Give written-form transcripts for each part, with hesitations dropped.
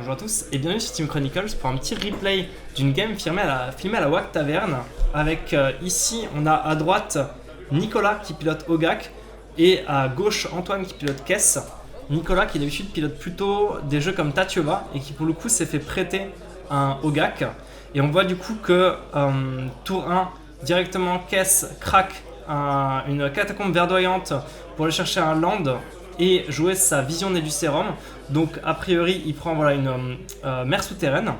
bonjour à tous et bienvenue sur Team Chronicles pour un petit replay d'une game filmée à la WAC Taverne avec ici on a à droite Nicolas qui pilote Ogak et à gauche Antoine qui pilote Kess. Nicolas qui d'habitude pilote plutôt des jeux comme Tatiova et qui pour le coup s'est fait prêter un Ogak et on voit du coup que tour 1 directement Kess craque une catacombe verdoyante pour aller chercher un land et jouer sa vision née du sérum. Donc a priori il prend voilà, une mer souterraine.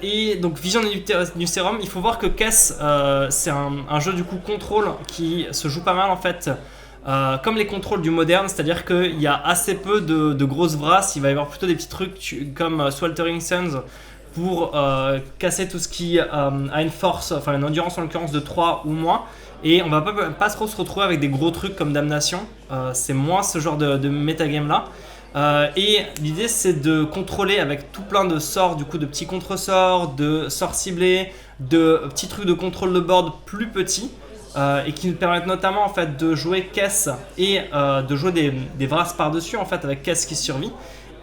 Et donc vision née du sérum, il faut voir que Kess c'est un jeu du coup contrôle qui se joue pas mal en fait. Comme les contrôles du moderne, c'est-à-dire qu'il y a assez peu de grosses brasses, il va y avoir plutôt des petits trucs comme Sweltering Suns pour casser tout ce qui a une force, enfin une endurance en l'occurrence de 3 ou moins. Et on va pas trop se retrouver avec des gros trucs comme Damnation, c'est moins ce genre de metagame là. Et l'idée c'est de contrôler avec tout plein de sorts, du coup de petits contre-sorts, de sorts ciblés, de petits trucs de contrôle de board plus petits. Et qui nous permettent notamment en fait de jouer Kess et de jouer des Vras par-dessus en fait avec Kess qui survit.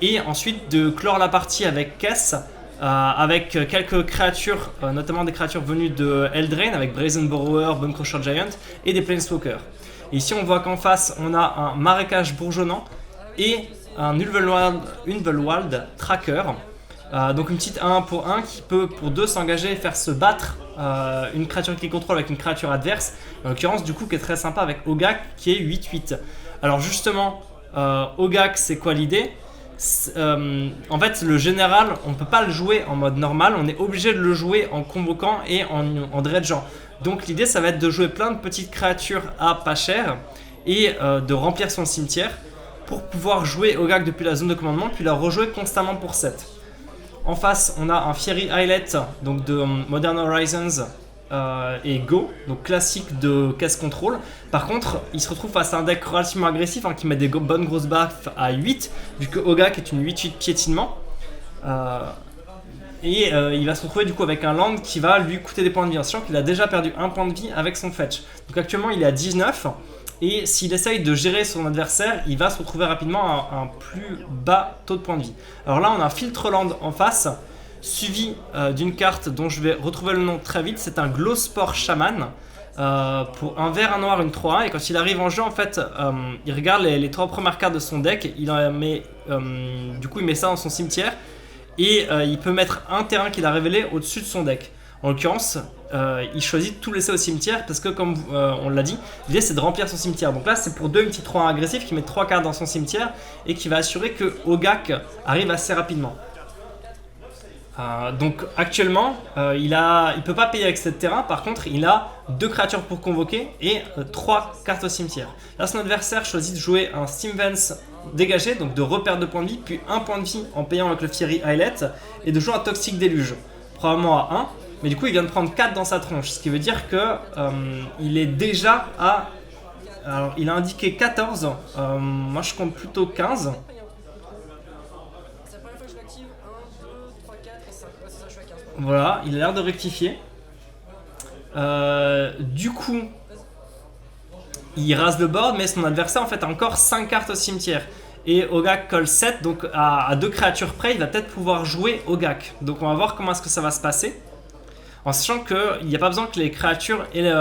Et ensuite de clore la partie avec Kess. Avec quelques créatures, notamment des créatures venues de Eldraine avec Brazen Borrower, Bone Crusher Giant et des Planeswalkers. Et ici on voit qu'en face on a un marécage bourgeonnant et un Ulvenwald Tracker. Donc une petite 1 pour 1 qui peut pour 2 s'engager et faire se battre une créature qui contrôle avec une créature adverse. En l'occurrence du coup qui est très sympa avec Ogak qui est 8-8. Alors justement Ogak c'est quoi l'idée ? En fait le général on ne peut pas le jouer en mode normal, on est obligé de le jouer en convoquant et en dredgeant. Donc l'idée ça va être de jouer plein de petites créatures à pas cher et de remplir son cimetière pour pouvoir jouer Ogak depuis la zone de commandement puis la rejouer constamment pour 7. En face on a un Fiery Islet donc de Modern Horizons et Go, donc classique de Kess Control. Par contre, il se retrouve face à un deck relativement agressif qui met des bonnes grosses baffes à 8, vu que Ogak est une 8-8 piétinement. Il va se retrouver du coup avec un land qui va lui coûter des points de vie, en sachant qu'il a déjà perdu un point de vie avec son fetch. Donc actuellement il est à 19, et s'il essaye de gérer son adversaire, il va se retrouver rapidement à un plus bas taux de points de vie. Alors là on a un filtre land en face, suivi d'une carte dont je vais retrouver le nom très vite, c'est un Glowspore Shaman pour un vert, un noir, une 3-1 et quand il arrive en jeu en fait il regarde les 3 premières cartes de son deck, du coup il met ça dans son cimetière et il peut mettre un terrain qu'il a révélé au-dessus de son deck. En l'occurrence il choisit de tout laisser au cimetière parce que comme on l'a dit, l'idée c'est de remplir son cimetière. Donc là c'est pour 2 petits 3-1 agressifs qui met 3 cartes dans son cimetière et qui va assurer que Ogak arrive assez rapidement. Donc actuellement il peut pas payer avec 7 terrains, par contre il a 2 créatures pour convoquer et 3 cartes au cimetière. Là son adversaire choisit de jouer un Steamvents dégagé, donc de reperdre 2 points de vie, puis 1 point de vie en payant avec le Fiery Islet et de jouer un Toxic Deluge, probablement à 1, mais du coup il vient de prendre 4 dans sa tronche, ce qui veut dire que il est déjà à... Alors il a indiqué 14, moi je compte plutôt 15. Voilà, il a l'air de rectifier. Du coup, il rase le board, mais son adversaire en fait a encore 5 cartes au cimetière. Et Ogak colle 7, donc à 2 créatures près, il va peut-être pouvoir jouer Ogak. Donc on va voir comment est-ce que ça va se passer. En sachant qu'il n'y a pas besoin que les créatures aient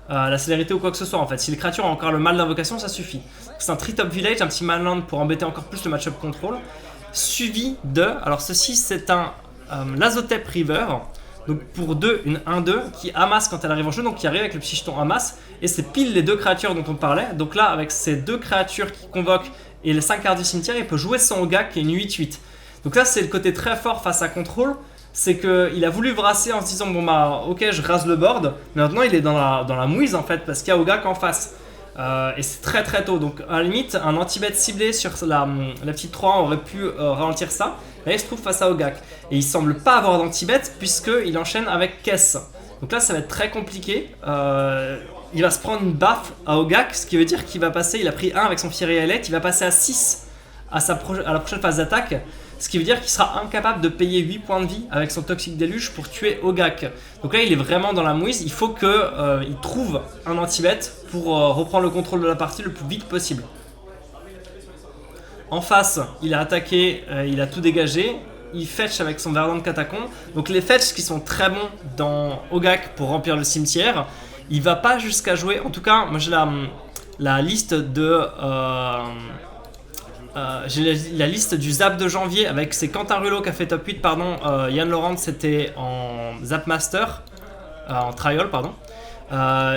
la célérité ou quoi que ce soit en fait. Si les créatures ont encore le mal d'invocation, ça suffit. C'est un Treetop Village, un petit manland pour embêter encore plus le match-up control. Suivi de... Alors ceci c'est un... Lazotep River, donc pour 2, une 1-2 qui amasse quand elle arrive en jeu, donc qui arrive avec le petit jeton amasse, et c'est pile les 2 créatures dont on parlait. Donc là, avec ces 2 créatures qui convoquent et les 5 cartes du cimetière, il peut jouer son Ogak qui est une 8-8. Donc là, c'est le côté très fort face à contrôle, c'est qu'il a voulu brasser en se disant bon bah ok, je rase le board, mais maintenant il est dans la mouise en fait, parce qu'il y a Ogak en face. Et c'est très très tôt, donc à la limite un anti-bet ciblé sur la petite 3 aurait pu ralentir ça. Là il se trouve face à Ogak et il semble pas avoir d'anti-bet puisqu'il enchaîne avec Kess. Donc là ça va être très compliqué. Il va se prendre une baffe à Ogak, ce qui veut dire qu'il va passer, il a pris 1 avec son Fiery Islet, il va passer à 6 à la prochaine phase d'attaque. Ce qui veut dire qu'il sera incapable de payer 8 points de vie avec son Toxic Deluge pour tuer Ogak. Donc là il est vraiment dans la mouise, il faut qu'il trouve un anti-bet pour reprendre le contrôle de la partie le plus vite possible. En face, il a attaqué, il a tout dégagé. Il fetch avec son Verdant Catacombe. Donc les fetch qui sont très bons dans Ogak pour remplir le cimetière. Il va pas jusqu'à jouer, en tout cas, moi j'ai la liste de... j'ai la liste du Zap de janvier avec c'est Quentin Rulot qui a fait top 8, pardon. Yann Laurent c'était en Zap Master, en Trial, pardon.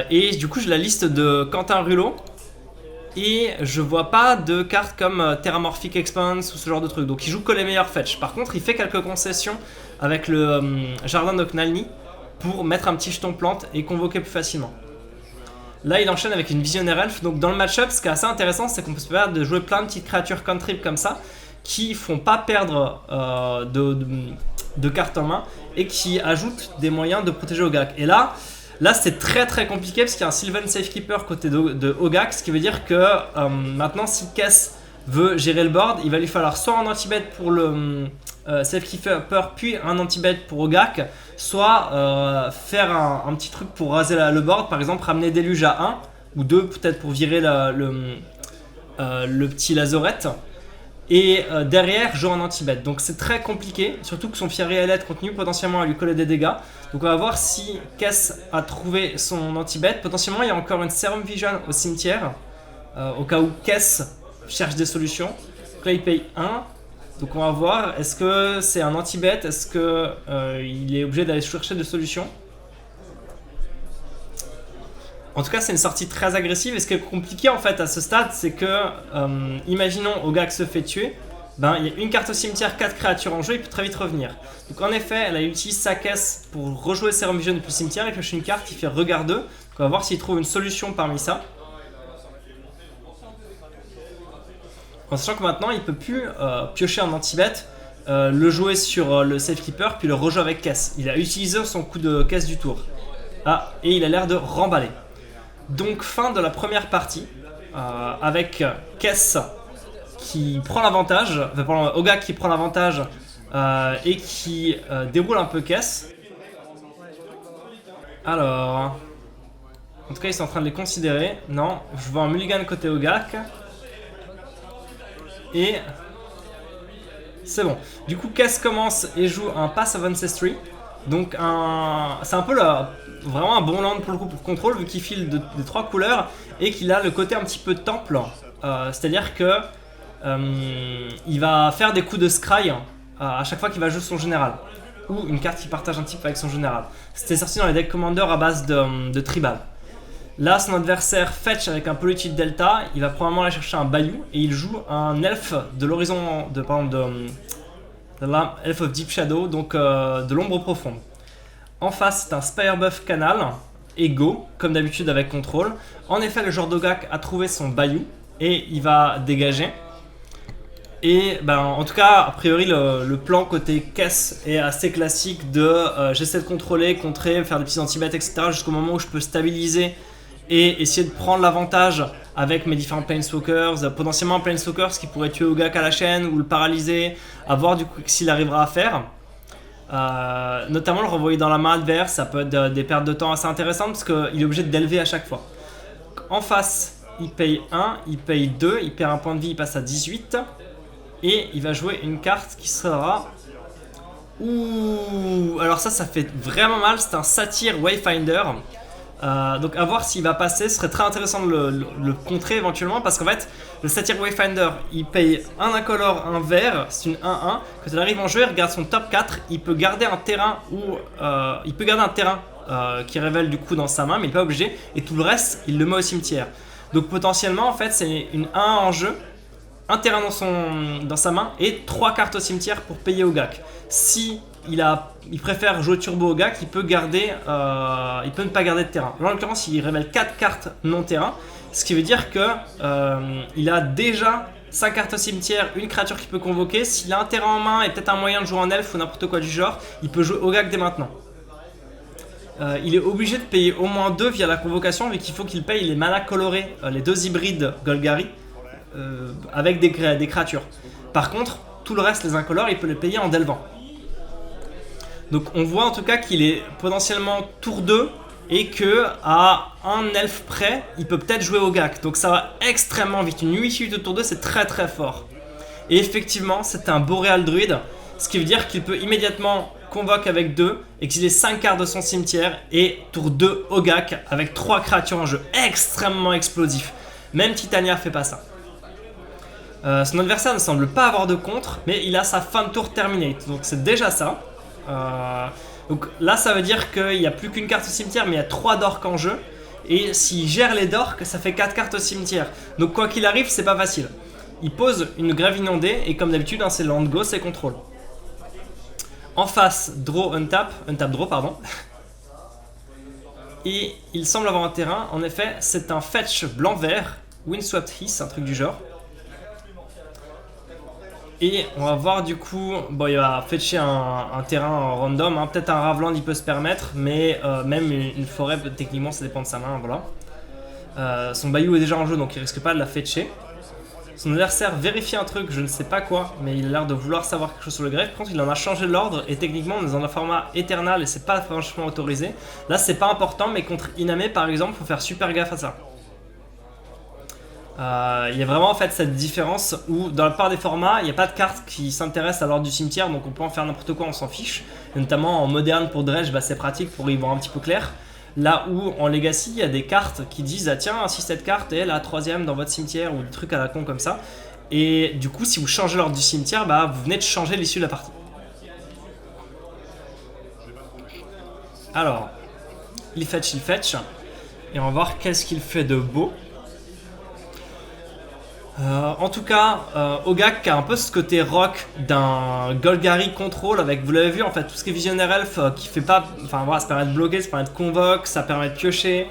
Et du coup j'ai la liste de Quentin Rulot. Et je vois pas de cartes comme Terramorphic Expanse ou ce genre de truc. Donc il joue que les meilleurs fetch. Par contre il fait quelques concessions avec le Jardin de Knalny pour mettre un petit jeton plante et convoquer plus facilement. Là il enchaîne avec une Visionnaire Elf. Donc dans le match-up ce qui est assez intéressant c'est qu'on peut se permettre de jouer plein de petites créatures cantrip comme ça qui font pas perdre de cartes en main et qui ajoutent des moyens de protéger Ogak. Et là c'est très très compliqué parce qu'il y a un Sylvan Safekeeper côté de Ogak, ce qui veut dire que maintenant si Kess veut gérer le board, il va lui falloir soit un anti-bet pour le Safekeeper puis un anti-bet pour Ogak, soit faire un petit truc pour raser le board, par exemple ramener Déluge à 1 ou 2 peut-être pour virer le petit Lazorette. Et derrière, jouer en anti-bet. Donc c'est très compliqué, surtout que son Fiery Ailette continue potentiellement à lui coller des dégâts. Donc on va voir si Kess a trouvé son anti-bet. Potentiellement, il y a encore une Serum Vision au cimetière, au cas où Kess cherche des solutions. Donc là, il paye 1. Donc on va voir, est-ce que c'est un anti-bet? Est-ce qu'il est obligé d'aller chercher des solutions? En tout cas, c'est une sortie très agressive. Et ce qui est compliqué en fait à ce stade, c'est que, imaginons Ogak se fait tuer, ben, il y a une carte au cimetière, 4 créatures en jeu, il peut très vite revenir. Donc en effet, elle utilise sa caisse pour rejouer Serum Vision depuis le cimetière, il pioche une carte, il fait regard 2. Donc on va voir s'il trouve une solution parmi ça. En sachant que maintenant, il ne peut plus piocher un anti-bet, le jouer sur le Safekeeper, puis le rejouer avec caisse. Il a utilisé son coup de caisse du tour. Ah, et il a l'air de remballer. Donc fin de la première partie avec Kess qui prend l'avantage, enfin Ogak qui prend l'avantage et qui déroule un peu Kess. Alors, en tout cas ils sont en train de les considérer. Non, je vois un mulligan côté Ogak. Et c'est bon. Du coup Kess commence et joue un Pass of Ancestry. Donc c'est un peu vraiment un bon land pour le coup pour contrôle vu qu'il file des 3 couleurs et qu'il a le côté un petit peu temple, c'est-à-dire que il va faire des coups de scry à chaque fois qu'il va jouer son général ou une carte qui partage un type avec son général. C'était sorti dans les decks commander à base de tribal. Là son adversaire fetch avec un Polluted Delta, il va probablement aller chercher un Bayou et il joue un elfe de l'horizon de Elf of Deep Shadow, donc de l'ombre profonde. En face, c'est un Spirebuff Canal, et Go, comme d'habitude avec contrôle. En effet, le joueur d'Ogak a trouvé son Bayou, et il va dégager. Et ben, en tout cas, a priori, le plan côté Kess est assez classique de j'essaie de contrôler, contrer, faire des petits anti-bêtes, etc. jusqu'au moment où je peux stabiliser et essayer de prendre l'avantage avec mes différents Planeswalkers, potentiellement un Planeswalker qui pourrait tuer Ogak à la chaîne ou le paralyser, à voir du coup s'il arrivera à faire. Notamment le renvoyer dans la main adverse, ça peut être des pertes de temps assez intéressantes parce qu'il est obligé d'élever à chaque fois. En face, il paye 1, il paye 2, il perd un point de vie, il passe à 18. Et il va jouer une carte qui sera... Ouh, alors ça fait vraiment mal, c'est un Satyr Wayfinder. Donc à voir s'il va passer, ce serait très intéressant de le contrer éventuellement parce qu'en fait le Satyr Wayfinder il paye un incolore, un vert, c'est une 1-1. Quand il arrive en jeu, il regarde son top 4, il peut garder un terrain qui révèle du coup dans sa main, mais il n'est pas obligé, et tout le reste il le met au cimetière. Donc potentiellement en fait c'est une 1 en jeu, un terrain dans sa main et 3 cartes au cimetière pour payer Ogak. Si il préfère jouer turbo Ogak, il peut ne pas garder de terrain. Là, en l'occurrence, il révèle 4 cartes non terrain, ce qui veut dire que il a déjà 5 cartes au cimetière, une créature qu'il peut convoquer. S'il a un terrain en main et peut-être un moyen de jouer en elfe ou n'importe quoi du genre, il peut jouer Ogak dès maintenant. Il est obligé de payer au moins 2 via la convocation, vu qu'il faut qu'il paye les manas colorés, les 2 hybrides Golgari, avec des créatures. Par contre, tout le reste, les incolores, il peut les payer en delvant. Donc on voit en tout cas qu'il est potentiellement tour 2 et que à un elfe près, il peut peut-être jouer Ogak. Donc ça va extrêmement vite. Une 8-8 de tour 2, c'est très très fort. Et effectivement, c'est un Boreal Druid, ce qui veut dire qu'il peut immédiatement convoque avec 2, exiler 5 cartes de son cimetière et tour 2 Ogak avec 3 créatures en jeu. Extrêmement explosif. Même Titania fait pas ça. Son adversaire ne semble pas avoir de contre, mais il a sa fin de tour terminate, donc c'est déjà ça. Donc là, ça veut dire qu'il n'y a plus qu'une carte au cimetière, mais il y a 3 dorks en jeu. Et s'il gère les dorks, ça fait 4 cartes au cimetière. Donc quoi qu'il arrive, c'est pas facile. Il pose une grève inondée, et comme d'habitude, c'est land go, c'est contrôle. En face, draw, untap draw, pardon. Et il semble avoir un terrain, en effet, c'est un fetch blanc-vert, Windswept Heath, un truc du genre. Et on va voir du coup, bon il va fetcher un terrain random, hein. Peut-être un Raveland il peut se permettre, mais même une forêt techniquement ça dépend de sa main, voilà. Son Bayou est déjà en jeu donc il risque pas de la fetcher. Son adversaire vérifie un truc, je ne sais pas quoi, mais il a l'air de vouloir savoir quelque chose sur le greffe. Par contre il en a changé l'ordre et techniquement on est dans un format éternel et c'est pas franchement autorisé. Là c'est pas important mais contre Iname par exemple il faut faire super gaffe à ça. Il y a vraiment en fait cette différence où dans la plupart des formats il n'y a pas de carte qui s'intéresse à l'ordre du cimetière donc on peut en faire n'importe quoi, on s'en fiche. Et notamment en moderne pour Dredge bah, c'est pratique pour y voir un petit peu clair. Là où en Legacy il y a des cartes qui disent ah tiens si cette carte est la 3ème dans votre cimetière ou des trucs à la con comme ça. Et du coup si vous changez l'ordre du cimetière bah, vous venez de changer l'issue de la partie. Alors il fetch et on va voir qu'est-ce qu'il fait de beau. En tout cas, Ogak a un peu ce côté rock d'un Golgari Control avec, vous l'avez vu en fait, tout ce qui est Visionnaire Elf qui fait pas, enfin voilà, ça permet de bloquer, ça permet de convoque, ça permet de piocher.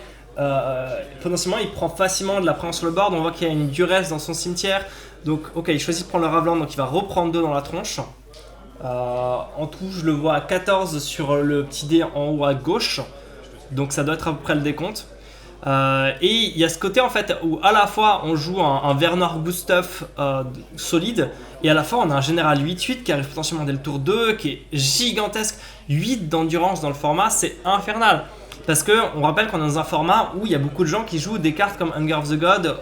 Potentiellement, il prend facilement de la présence sur le board, on voit qu'il y a une duresse dans son cimetière. Donc, ok, il choisit de prendre le Raveland, donc il va reprendre 2 dans la tronche. En tout, je le vois à 14 sur le petit dé en haut à gauche, donc ça doit être à peu près le décompte. Et il y a ce côté en fait où à la fois on joue un Vernor Gustav solide et à la fois on a un général 8-8 qui arrive potentiellement dès le tour 2 qui est gigantesque. 8 d'endurance dans le format, c'est infernal parce que on rappelle qu'on est dans un format où il y a beaucoup de gens qui jouent des cartes comme Hunger of the God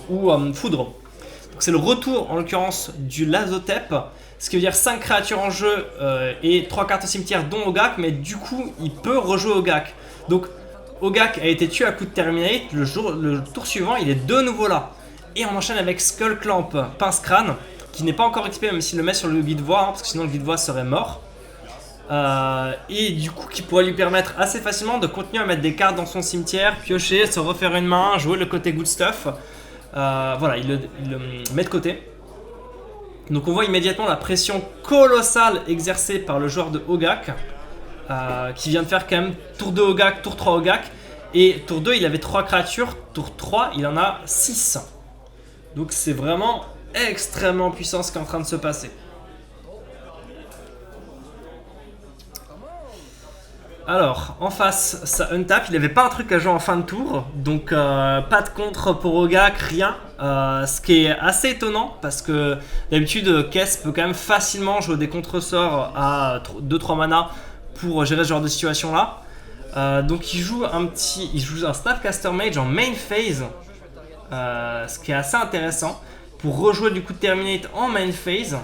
ou Foudre. Donc c'est le retour en l'occurrence du Lazotep, ce qui veut dire 5 créatures en jeu et 3 cartes au cimetière dont Ogak, mais du coup il peut rejouer Ogak. Donc Ogak a été tué à coup de Terminate, le tour suivant il est de nouveau là. Et on enchaîne avec Skullclamp, Pince Crâne, qui n'est pas encore XP même s'il le met sur le guide-voix, parce que sinon le guide-voix serait mort. Et du coup qui pourrait lui permettre assez facilement de continuer à mettre des cartes dans son cimetière, piocher, se refaire une main, jouer le côté good stuff. Voilà, il le met de côté. Donc on voit immédiatement la pression colossale exercée par le joueur de Ogak. Qui vient de faire quand même tour 2 Ogak, tour 3 Ogak. Et tour 2 il avait 3 créatures, tour 3 il en a 6. Donc c'est vraiment extrêmement puissant ce qui est en train de se passer. Alors en face ça untap, il n'avait pas un truc à jouer en fin de tour. Donc pas de contre pour Ogak, rien. Ce qui est assez étonnant parce que d'habitude Kess peut quand même facilement jouer des contre-sorts à 2-3 mana pour gérer ce genre de situation là. Donc il joue un Snapcaster Mage en main phase, ce qui est assez intéressant pour rejouer du coup de Terminate en main phase.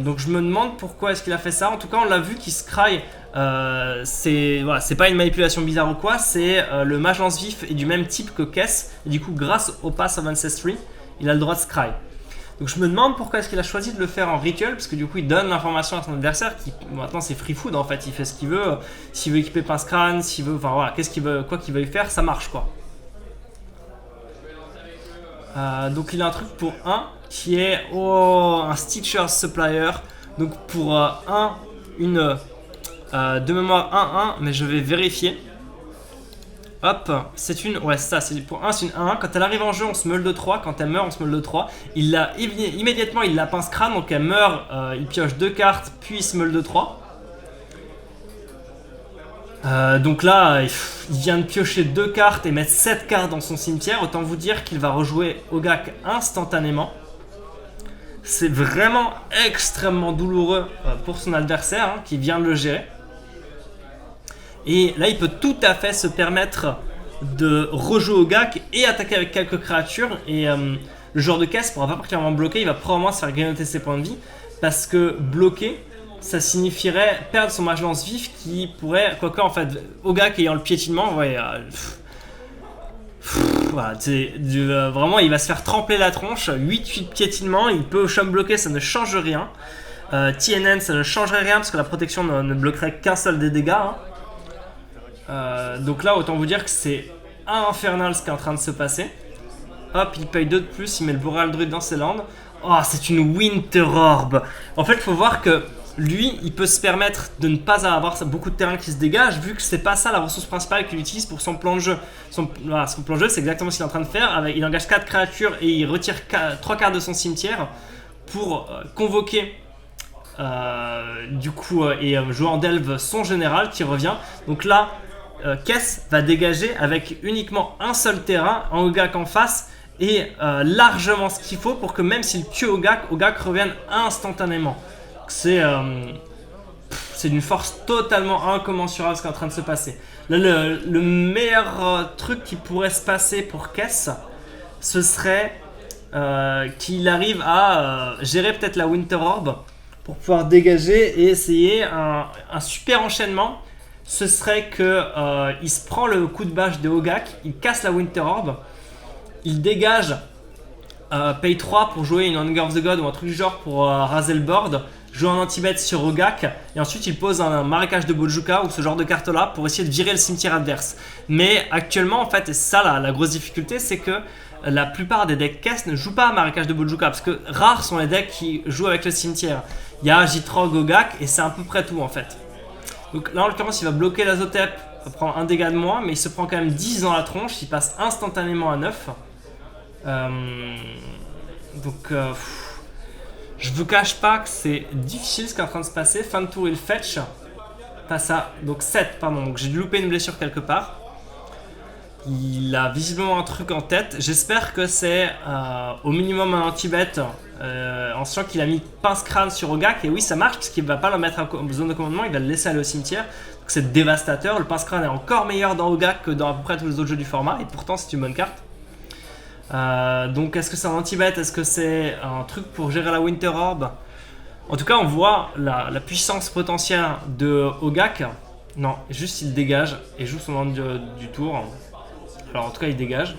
Donc je me demande pourquoi est-ce qu'il a fait ça. En tout cas on l'a vu qu'il scry, c'est pas une manipulation bizarre ou quoi, c'est le mage lance-vif est du même type que Kess et du coup grâce au Pass of Ancestry il a le droit de scry. Donc je me demande pourquoi est-ce qu'il a choisi de le faire en rituel, parce que du coup il donne l'information à son adversaire qui maintenant c'est free food en fait, il fait ce qu'il veut, s'il veut équiper Pince Crâne, s'il veut, enfin voilà, qu'est-ce qu'il veut, quoi qu'il veuille faire, ça marche quoi. Donc il a un truc pour 1 qui est un Stitcher's Supplier, donc pour 1, de mémoire 1-1, mais je vais vérifier. Hop, c'est une, ouais ça, c'est pour 1, c'est une 1-1. Quand elle arrive en jeu, on se meule de 3. Quand elle meurt, on se meule de 3. Immédiatement, il la pince crâne, donc elle meurt, il pioche 2 cartes, puis il se meule de 3. Donc là, il vient de piocher 2 cartes et mettre 7 cartes dans son cimetière. Autant vous dire qu'il va rejouer Ogak instantanément. C'est vraiment extrêmement douloureux pour son adversaire hein, qui vient de le gérer. Et là, il peut tout à fait se permettre de rejouer Ogak et attaquer avec quelques créatures. Et le joueur de caisse pourra pas particulièrement bloquer, il va probablement se faire grignoter ses points de vie, parce que bloquer, ça signifierait perdre son mage lance-vif qui pourrait, quoique en fait, Ogak ayant le piétinement, ouais, voilà, vraiment il va se faire trempler la tronche, 8 piétinement, il peut chum bloquer, ça ne change rien. TNN ça ne changerait rien parce que la protection ne bloquerait qu'un seul des dégâts. Donc là autant vous dire que c'est infernal ce qui est en train de se passer. Hop, il paye 2 de plus, il met le Boreal Druid dans ses landes. Oh, c'est une Winter Orb. En fait, il faut voir que lui, il peut se permettre de ne pas avoir beaucoup de terrain qui se dégage, vu que c'est pas ça la ressource principale qu'il utilise pour son plan de jeu. Son plan de jeu, c'est exactement ce qu'il est en train de faire. Il engage 4 créatures et il retire 3 cartes de son cimetière pour convoquer et jouer en delve son général qui revient. Donc là, Kess va dégager avec uniquement un seul terrain, un Ogak en face, et largement ce qu'il faut pour que même s'il tue Ogak revienne instantanément. C'est d'une force totalement incommensurable ce qui est en train de se passer. Là, le meilleur truc qui pourrait se passer pour Kess, ce serait qu'il arrive à gérer peut-être la Winter Orb pour pouvoir dégager et essayer un super enchaînement. Ce serait que il se prend le coup de bâche de Ogak, il casse la Winter Orb, il dégage, paye 3 pour jouer une Anger of the God ou un truc du genre pour raser le board, jouer un anti-bet sur Ogak, et ensuite il pose un marécage de Bojuka ou ce genre de carte là pour essayer de virer le cimetière adverse. Mais actuellement en fait, et c'est ça la grosse difficulté, c'est que la plupart des decks Kess ne jouent pas à marécage de Bojuka parce que rares sont les decks qui jouent avec le cimetière. Il y a Jitrog, Ogak et c'est à peu près tout en fait. Donc là en l'occurrence il va bloquer l'Azotep, il va prendre un dégât de moins, mais il se prend quand même 10 dans la tronche, il passe instantanément à 9. Je vous cache pas que c'est difficile ce qui est en train de se passer. Fin de tour il fetch, passe à donc 7, pardon, donc j'ai dû louper une blessure quelque part. Il a visiblement un truc en tête, j'espère que c'est au minimum un anti-bet, en sachant qu'il a mis pince crâne sur Ogak, et oui ça marche parce qu'il ne va pas le mettre en zone de commandement, il va le laisser aller au cimetière, donc c'est dévastateur. Le pince crâne est encore meilleur dans Ogak que dans à peu près tous les autres jeux du format, et pourtant c'est une bonne carte. Donc est-ce que c'est un anti-bet, est-ce que c'est un truc pour gérer la Winter Orb? En tout cas on voit la puissance potentielle de Ogak. Non, juste il dégage et joue son land du tour. Alors en tout cas il dégage.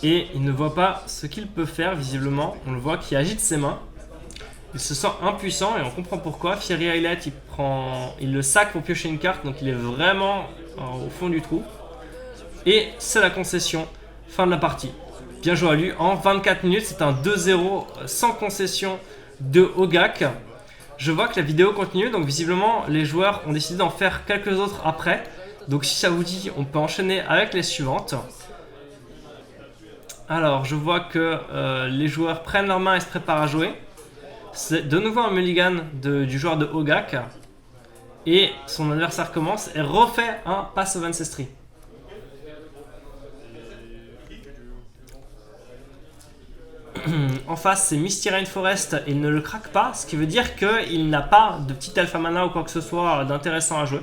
Et il ne voit pas ce qu'il peut faire visiblement. On le voit qui agite ses mains. Il se sent impuissant et on comprend pourquoi. Fiery Highlight il le sac pour piocher une carte, donc il est vraiment au fond du trou. Et c'est la concession, fin de la partie. Bien joué à lui, en 24 minutes, c'est un 2-0 sans concession de Ogak. Je vois que la vidéo continue, donc visiblement les joueurs ont décidé d'en faire quelques autres après. Donc si ça vous dit, on peut enchaîner avec les suivantes. Alors je vois que les joueurs prennent leurs mains et se préparent à jouer. C'est de nouveau un mulligan du joueur de Ogak. Et son adversaire commence et refait un Pass of Ancestry. En face c'est Misty Rainforest et il ne le craque pas, ce qui veut dire qu'il n'a pas de petit alpha mana ou quoi que ce soit d'intéressant à jouer.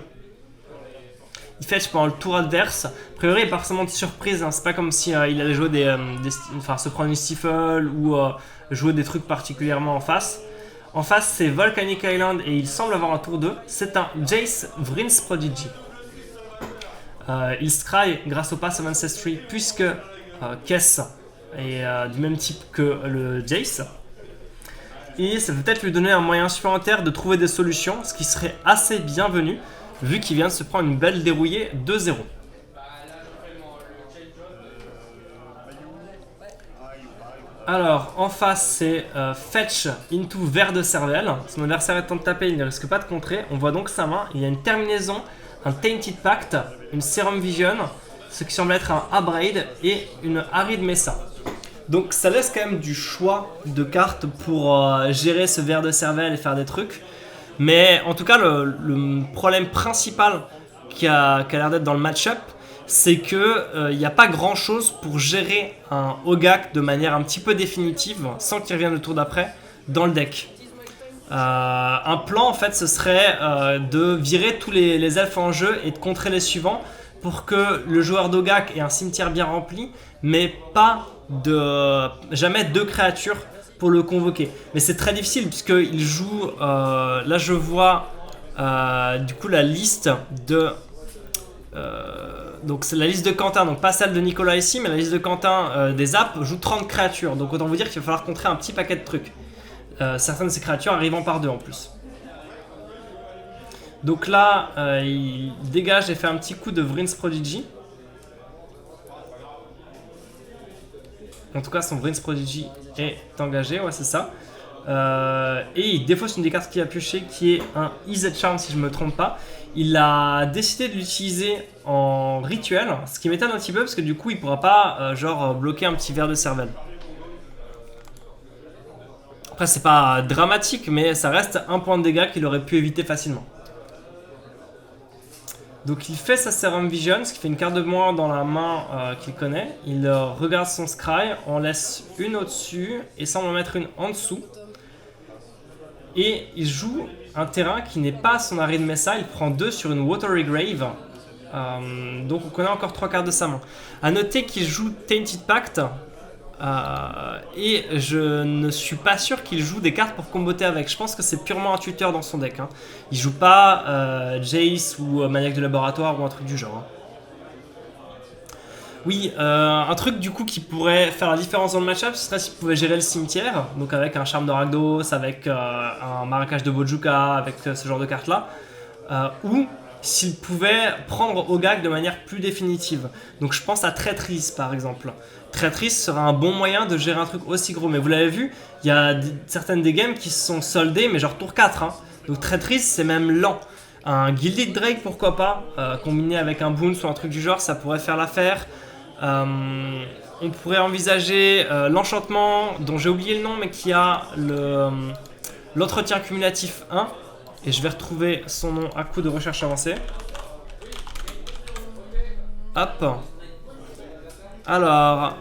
Il fetch pendant le tour adverse. A priori il n'y a pas forcément de surprise, hein. C'est pas comme si il allait jouer se prendre une Stifle ou jouer des trucs particulièrement en face. En face c'est Volcanic Island et il semble avoir un tour 2. C'est un Jace Vryn's Prodigy. Il scry grâce au Pass of Ancestry puisque Kess est du même type que le Jace. Et ça peut peut-être lui donner un moyen supplémentaire de trouver des solutions, ce qui serait assez bienvenu vu qu'il vient de se prendre une belle dérouillée 2-0. Alors en face c'est Fetch into Ver de Cervelle. Son adversaire étant de taper, il ne risque pas de contrer. On voit donc sa main, il y a une terminaison, un Tainted Pact, une Serum Vision, ce qui semble être un Abrade et une Arid Mesa. Donc ça laisse quand même du choix de cartes pour gérer ce Ver de Cervelle et faire des trucs. Mais en tout cas le problème principal qui a l'air d'être dans le match-up, c'est qu'il n'y a pas grand chose pour gérer un Ogak de manière un petit peu définitive sans qu'il revienne le tour d'après dans le deck. Un plan en fait ce serait de virer tous les elfes en jeu et de contrer les suivants, pour que le joueur d'Ogak ait un cimetière bien rempli, mais jamais deux créatures pour le convoquer. Mais c'est très difficile puisqu'il joue. Là, je vois du coup la liste de. Donc c'est la liste de Quentin, donc pas celle de Nicolas ici, mais la liste de Quentin des apps joue 30 créatures. Donc autant vous dire qu'il va falloir contrer un petit paquet de trucs. Certaines de ces créatures arrivant par deux en plus. Donc là, il dégage et fait un petit coup de Vryn's Prodigy. En tout cas, son Vryn's Prodigy est engagé, ouais, c'est ça. Et il défausse une des cartes qu'il a pioché qui est un Easy Charm, si je ne me trompe pas. Il a décidé de l'utiliser en rituel, ce qui m'étonne un petit peu parce que du coup, il ne pourra pas bloquer un petit ver de cervelle. Après, c'est pas dramatique, mais ça reste un point de dégâts qu'il aurait pu éviter facilement. Donc il fait sa Serum Vision, ce qui fait une carte de moins dans la main qu'il connaît. Il regarde son Scry, en laisse une au-dessus et semble en mettre une en dessous. Et il joue un terrain qui n'est pas son Arid Mesa, il prend 2 sur une Watery Grave. Donc on connaît encore 3 cartes de sa main. A noter qu'il joue Tainted Pact. Et je ne suis pas sûr qu'il joue des cartes pour comboter avec. Je pense que c'est purement un tuteur dans son deck. Il joue pas Jace ou Maniaque de Laboratoire ou un truc du genre. Oui, un truc du coup qui pourrait faire la différence dans le match-up, ce serait s'il pouvait gérer le cimetière, donc avec un Charme de Rakdos, avec un Marrakech de Bojuka, avec ce genre de cartes-là, ou s'il pouvait prendre Ogak de manière plus définitive. Donc je pense à Traîtrise par exemple. Traîtrise sera un bon moyen de gérer un truc aussi gros, mais vous l'avez vu, il y a certaines des games qui se sont soldées, mais genre tour 4. Donc Traîtrise c'est même lent. Un Gilded Drake pourquoi pas, combiné avec un Boons ou un truc du genre, ça pourrait faire l'affaire. On pourrait envisager l'enchantement dont j'ai oublié le nom mais qui a l'entretien cumulatif 1 et je vais retrouver son nom à coup de recherche avancée. Hop. Alors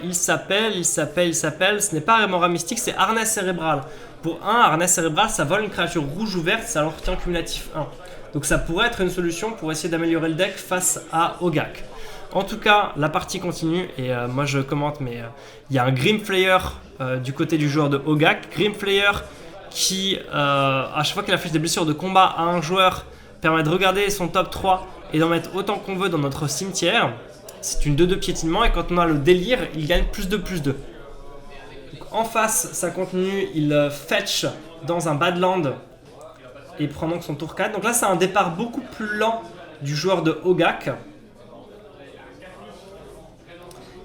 il s'appelle, ce n'est pas Remora Mystique, c'est Harnais Cérébral. Pour un Harnais Cérébral, ça vole une créature rouge ou verte, ça a l'entretien cumulatif 1. Donc ça pourrait être une solution pour essayer d'améliorer le deck face à Ogak. En tout cas, la partie continue et moi je commente, mais il y a un Grimflayer du côté du joueur de Ogak. Grimflayer qui, à chaque fois qu'il affiche des blessures de combat à un joueur, permet de regarder son top 3 et d'en mettre autant qu'on veut dans notre cimetière. C'est une 2-2 piétinement et quand on a le délire, il gagne +2/+2. Donc, en face, ça continue, il fetch dans un Badland et prend donc son tour 4. Donc là, c'est un départ beaucoup plus lent du joueur de Ogak.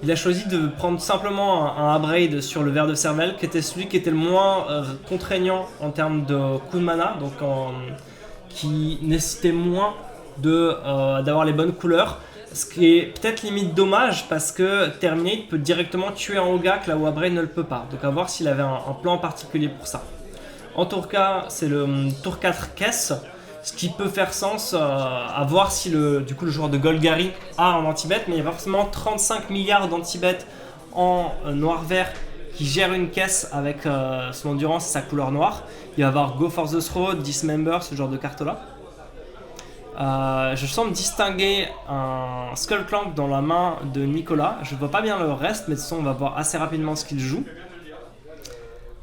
Il a choisi de prendre simplement un Abrade sur le ver de cervelle, qui était celui qui était le moins contraignant en termes de coût de mana, donc qui nécessitait moins d'avoir les bonnes couleurs. Ce qui est peut-être limite dommage parce que Terminate peut directement tuer un Ogak là où Abrade ne le peut pas. Donc à voir s'il avait un plan particulier pour ça. En tout cas, c'est le tour 4 caisse. Ce qui peut faire sens à voir si le joueur de Golgari a un anti-bet, mais il y a forcément 35 milliards d'anti-bet en noir-vert qui gère une caisse avec son endurance et sa couleur noire. Il va y avoir Go for the Throat, Dismember, ce genre de carte-là. Je semble distinguer un Skullclamp dans la main de Nicolas. Je ne vois pas bien le reste, mais de toute façon, on va voir assez rapidement ce qu'il joue.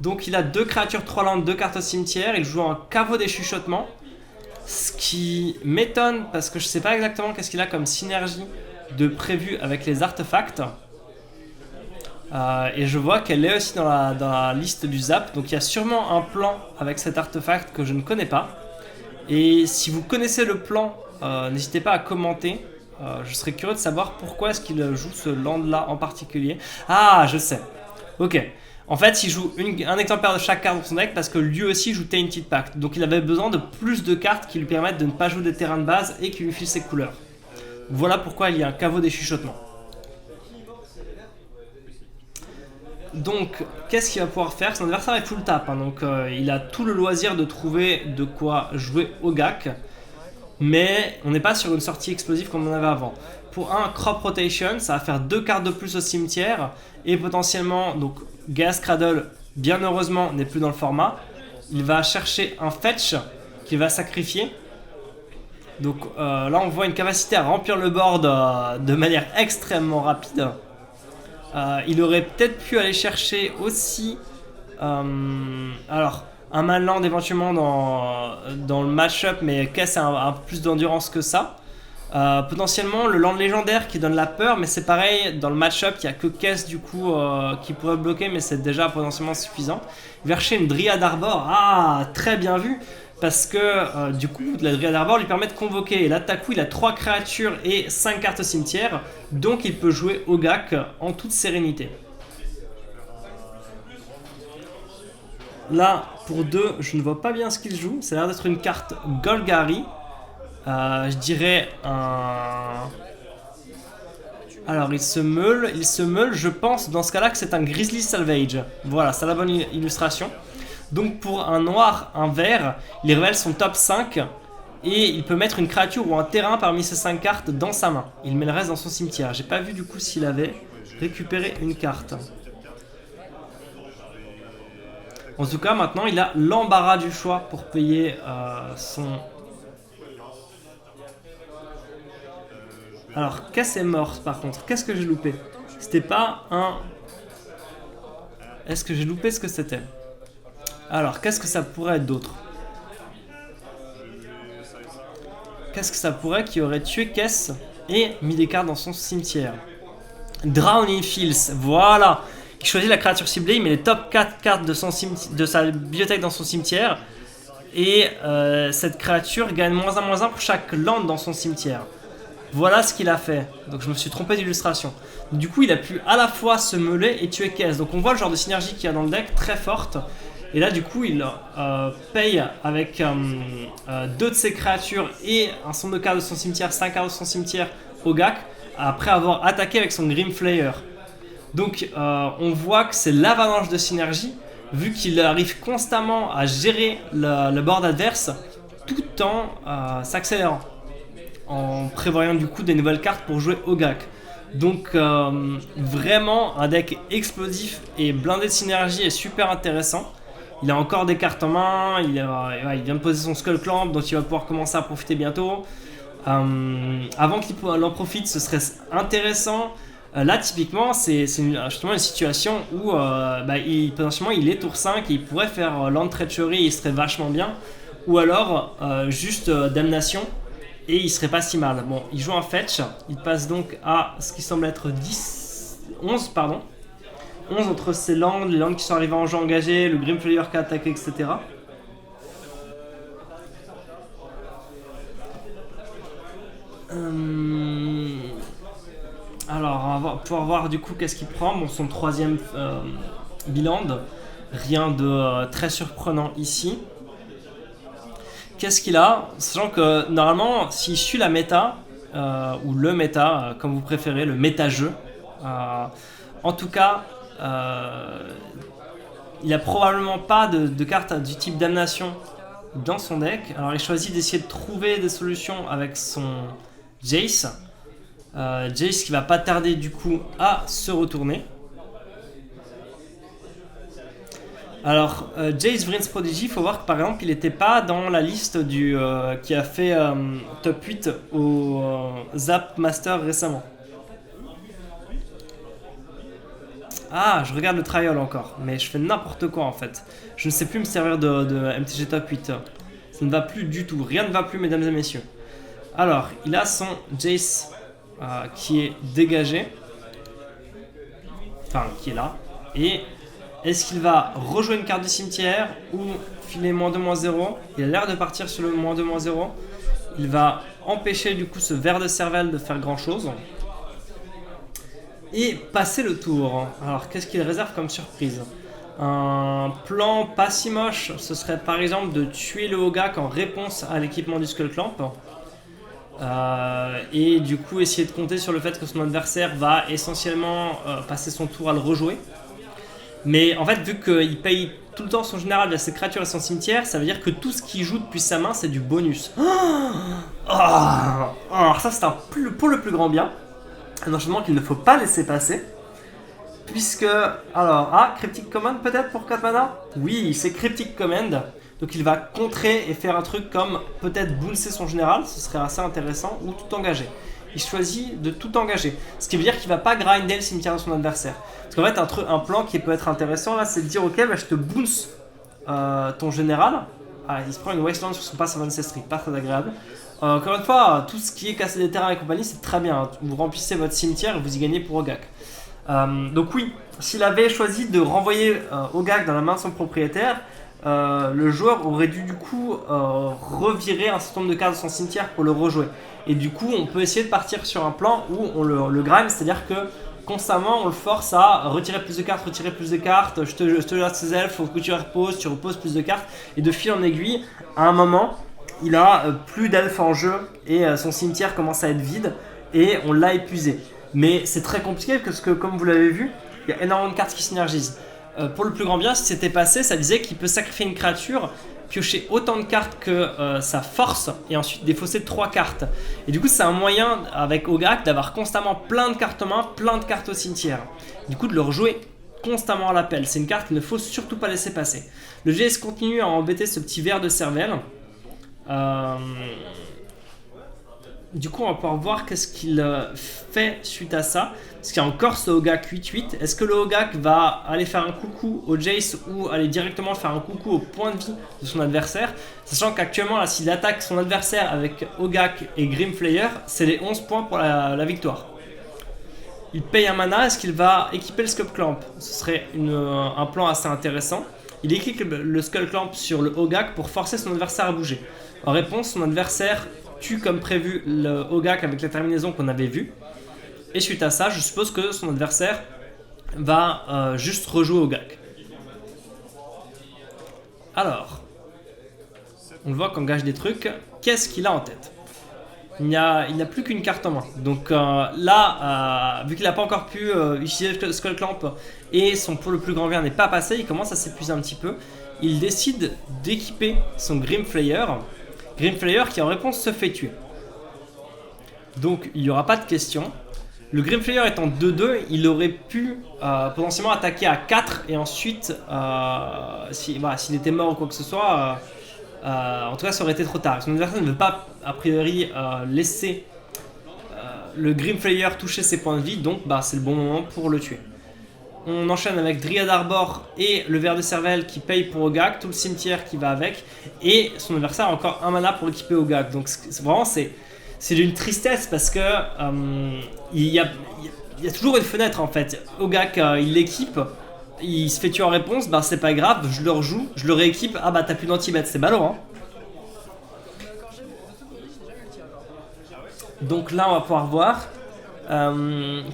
Donc il a 2 créatures 3 landes, 2 cartes au cimetière. Il joue un Caveau des Chuchotements. Ce qui m'étonne parce que je ne sais pas exactement qu'est-ce qu'il a comme synergie de prévu avec les artefacts. Et je vois qu'elle est aussi dans la liste du Zap. Donc il y a sûrement un plan avec cet artefact que je ne connais pas. Et si vous connaissez le plan, n'hésitez pas à commenter. Je serais curieux de savoir pourquoi est-ce qu'il joue ce land là en particulier. Ah, je sais. Ok. En fait, il joue un exemplaire de chaque carte dans son deck parce que lui aussi joue Tainted Pact. Donc il avait besoin de plus de cartes qui lui permettent de ne pas jouer des terrains de base et qui lui filent ses couleurs. Voilà pourquoi il y a un Caveau des Chuchotements. Donc, qu'est-ce qu'il va pouvoir faire? Son adversaire est full tap, donc il a tout le loisir de trouver de quoi jouer Ogak. Mais on n'est pas sur une sortie explosive comme on avait avant. Pour un Crop Rotation, ça va faire 2 cartes de plus au cimetière et potentiellement, donc Gas Cradle, bien heureusement, n'est plus dans le format. Il va chercher un fetch qu'il va sacrifier Donc là on voit une capacité à remplir le board de manière extrêmement rapide. Il aurait peut-être pu aller chercher aussi alors un Manland éventuellement dans le match-up, mais Kess a un peu plus d'endurance que ça. Potentiellement le land légendaire qui donne la peur, mais c'est pareil, dans le match-up il n'y a que Kess du coup qui pourrait bloquer, mais c'est déjà potentiellement suffisant. Vercher une Dryad Arbor, très bien vu, parce que du coup la Dryad Arbor lui permet de convoquer, et là Taku il a 3 créatures et 5 cartes au cimetière, donc il peut jouer Ogak en toute sérénité. Là pour 2 je ne vois pas bien ce qu'il joue, ça a l'air d'être une carte Golgari. Je dirais un... Alors il se meule, je pense dans ce cas là que c'est un Grizzly Salvage. Voilà, c'est la bonne illustration. Donc pour un noir, un vert, il révèle son top 5 et il peut mettre une créature ou un terrain parmi ces 5 cartes dans sa main. Il met le reste dans son cimetière. J'ai pas vu du coup s'il avait récupéré une carte. En tout cas maintenant il a l'embarras du choix pour payer son... Alors, Cass est mort par contre. Qu'est-ce que j'ai loupé? C'était pas un... Est-ce que j'ai loupé ce que c'était? Alors, qu'est-ce que ça pourrait être d'autre? Qu'est-ce que ça pourrait qui aurait tué Kess et mis des cartes dans son cimetière? Drowning Fields, voilà. Il choisit la créature ciblée, il met les top 4 cartes de sa bibliothèque dans son cimetière. Et cette créature gagne -1/-1 pour chaque land dans son cimetière. Voilà ce qu'il a fait. Donc je me suis trompé d'illustration. Du coup il a pu à la fois se meuler et tuer Kess. Donc on voit le genre de synergie qu'il y a dans le deck, très forte. Et là du coup il paye avec 2 de ses créatures et un somme de cartes de son cimetière, 5 cartes de son cimetière au Gak, après avoir attaqué avec son Grimflayer. Donc on voit que c'est l'avalanche de synergie, vu qu'il arrive constamment à gérer le board adverse tout en s'accélérant, en prévoyant du coup des nouvelles cartes pour jouer au Gak. Donc vraiment un deck explosif et blindé de synergie et super intéressant. Il a encore des cartes en main, il vient de poser son Skull Clamp dont il va pouvoir commencer à profiter bientôt. Avant qu'il en profite, ce serait intéressant. Là typiquement c'est justement une situation où potentiellement il est tour 5 et il pourrait faire Land Treachery et il serait vachement bien. Ou alors juste Damnation et il serait pas si mal. Bon, il joue un fetch, il passe donc à ce qui semble être 11 entre ses lands, les lands qui sont arrivés en jeu engagé, le Grimflayer qui a attaqué, etc. Alors, on va pouvoir voir du coup qu'est-ce qu'il prend. Bon, son 3ème bilan, rien de très surprenant ici. Qu'est-ce qu'il a? Sachant que normalement, s'il suit la méta, ou le méta, comme vous préférez, le méta-jeu, en tout cas, il a probablement pas de cartes du type Damnation dans son deck. Alors il choisit d'essayer de trouver des solutions avec son Jace. Jace qui va pas tarder du coup à se retourner. Alors, Jace Vryn's Prodigy, il faut voir que par exemple, il n'était pas dans la liste qui a fait top 8 au Zap Master récemment. Ah, je regarde le trial encore, mais je fais n'importe quoi en fait. Je ne sais plus me servir de MTG top 8. Ça ne va plus du tout, rien ne va plus mesdames et messieurs. Alors, il a son Jace qui est dégagé. Enfin, qui est là. Et... est-ce qu'il va rejouer une carte du cimetière ou filer -2/-0? Il a l'air de partir sur le -2/-0. Il va empêcher du coup ce ver de cervelle de faire grand chose. Et passer le tour. Alors qu'est-ce qu'il réserve comme surprise? Un plan pas si moche, ce serait par exemple de tuer le Ogak en réponse à l'équipement du Skull Clamp. Et du coup essayer de compter sur le fait que son adversaire va essentiellement passer son tour à le rejouer. Mais en fait, vu qu'il paye tout le temps son général via ses créatures et son cimetière, ça veut dire que tout ce qu'il joue depuis sa main, c'est du bonus. Alors ça, c'est pour le plus grand bien. Un enchaînement qu'il ne faut pas laisser passer. Puisque, alors, Cryptic Command peut-être pour 4 mana? Oui, c'est Cryptic Command. Donc il va contrer et faire un truc comme peut-être bouncer son général, ce serait assez intéressant, ou tout engager. Il choisit de tout engager. Ce qui veut dire qu'il ne va pas grinder le cimetière de son adversaire. Parce qu'en fait, un plan qui peut être intéressant là, c'est de dire ok, bah, je te bounce ton général. Ah, il se prend une wasteland sur son pass of Ancestry, pas très agréable. Encore une fois, tout ce qui est casser des terrains et compagnie, c'est très bien. Vous remplissez votre cimetière et vous y gagnez pour Ogak. Donc oui, s'il avait choisi de renvoyer Ogak dans la main de son propriétaire, le joueur aurait dû du coup revirer un certain nombre de cartes de son cimetière pour le rejouer. Et du coup, on peut essayer de partir sur un plan où on le grime, c'est-à-dire que constamment on le force à retirer plus de cartes, je te laisse ces elfes, faut que tu reposes plus de cartes, et de fil en aiguille, à un moment, il a plus d'elfes en jeu et son cimetière commence à être vide et on l'a épuisé. Mais c'est très compliqué parce que comme vous l'avez vu, il y a énormément de cartes qui synergisent. Pour le plus grand bien, si c'était passé, ça disait qu'il peut sacrifier une créature, piocher autant de cartes que sa force et ensuite défausser 3 cartes. Et du coup, c'est un moyen avec Ogak d'avoir constamment plein de cartes en main, plein de cartes au cimetière. Du coup, de le rejouer constamment à l'appel. C'est une carte qu'il ne faut surtout pas laisser passer. Le GS continue à embêter ce petit ver de cervelle. Du coup, on va pouvoir voir qu'est-ce qu'il fait suite à ça. Parce qu'il y a encore ce Ogak 8-8. Est-ce que le Ogak va aller faire un coucou au Jace ou aller directement faire un coucou au point de vie de son adversaire? Sachant qu'actuellement, là, s'il attaque son adversaire avec Ogak et Grimflayer, c'est les 11 points pour la victoire. Il paye un mana. Est-ce qu'il va équiper le Skull Clamp? Ce serait un plan assez intéressant. Il équipe le Skull Clamp sur le Ogak pour forcer son adversaire à bouger. En réponse, son adversaire tue comme prévu le Ogak avec la terminaison qu'on avait vue. Et suite à ça, je suppose que son adversaire va juste rejouer Ogak. Alors, on le voit qu'on gâche des trucs. Qu'est-ce qu'il a en tête? Il n'a plus qu'une carte en main. Donc là, vu qu'il n'a pas encore pu utiliser le Skull Clamp et son pour le plus grand bien n'est pas passé, il commence à s'épuiser un petit peu. Il décide d'équiper son Grimflayer. Grimflayer qui en réponse se fait tuer. Donc il n'y aura pas de question. Le Grimflayer étant 2-2, il aurait pu potentiellement attaquer à 4 et ensuite, s'il était mort ou quoi que ce soit, en tout cas ça aurait été trop tard. Son adversaire ne veut pas a priori laisser le Grimflayer toucher ses points de vie, donc c'est le bon moment pour le tuer. On enchaîne avec Dryad Arbor et le ver de cervelle qui paye pour Ogak, tout le cimetière qui va avec, et son adversaire a encore un mana pour équiper Ogak. Donc vraiment c'est d'une tristesse parce que il y a toujours une fenêtre en fait. Ogak il l'équipe, il se fait tuer en réponse, c'est pas grave, je le rejoue, je le rééquipe, t'as plus d'anti-bet, c'est ballot hein. Donc là on va pouvoir voir.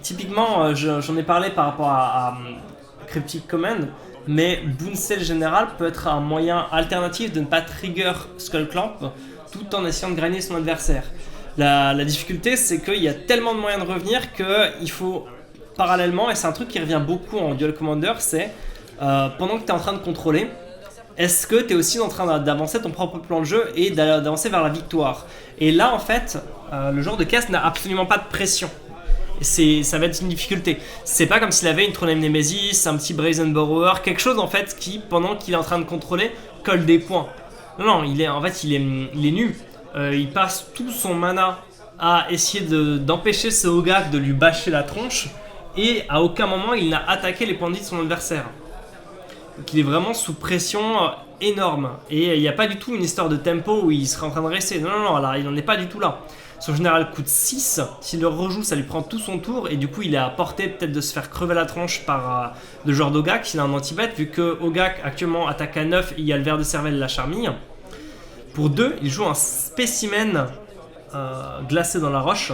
Typiquement, j'en ai parlé par rapport à Cryptic Command, mais bouncer le général peut être un moyen alternatif de ne pas trigger Skull Clamp tout en essayant de gagner son adversaire. La difficulté, c'est qu'il y a tellement de moyens de revenir qu'il faut parallèlement, et c'est un truc qui revient beaucoup en Duel Commander, c'est pendant que tu es en train de contrôler, est-ce que tu es aussi en train d'avancer ton propre plan de jeu et d'avancer vers la victoire? Et là, en fait, le joueur de caisse n'a absolument pas de pression. Ça va être une difficulté. C'est pas comme s'il avait une Trollheim Nemesis, un petit Brazen Borrower, quelque chose en fait qui, pendant qu'il est en train de contrôler, colle des points. Non, il est nu. Il passe tout son mana à essayer d'empêcher ce Ogak de lui bâcher la tronche et à aucun moment il n'a attaqué les points de vie de son adversaire. Donc il est vraiment sous pression énorme. Et il n'y a pas du tout une histoire de tempo où il serait en train de rester. Non, là, il n'en est pas du tout là. Son général coûte 6, s'il le rejoue ça lui prend tout son tour et du coup il est à portée peut-être de se faire crever la tronche par le joueur d'Ogak s'il a un anti-bet vu que Ogak actuellement attaque à 9 et il y a le ver de cervelle et la charmille. Pour 2, il joue un spécimen glacé dans la roche,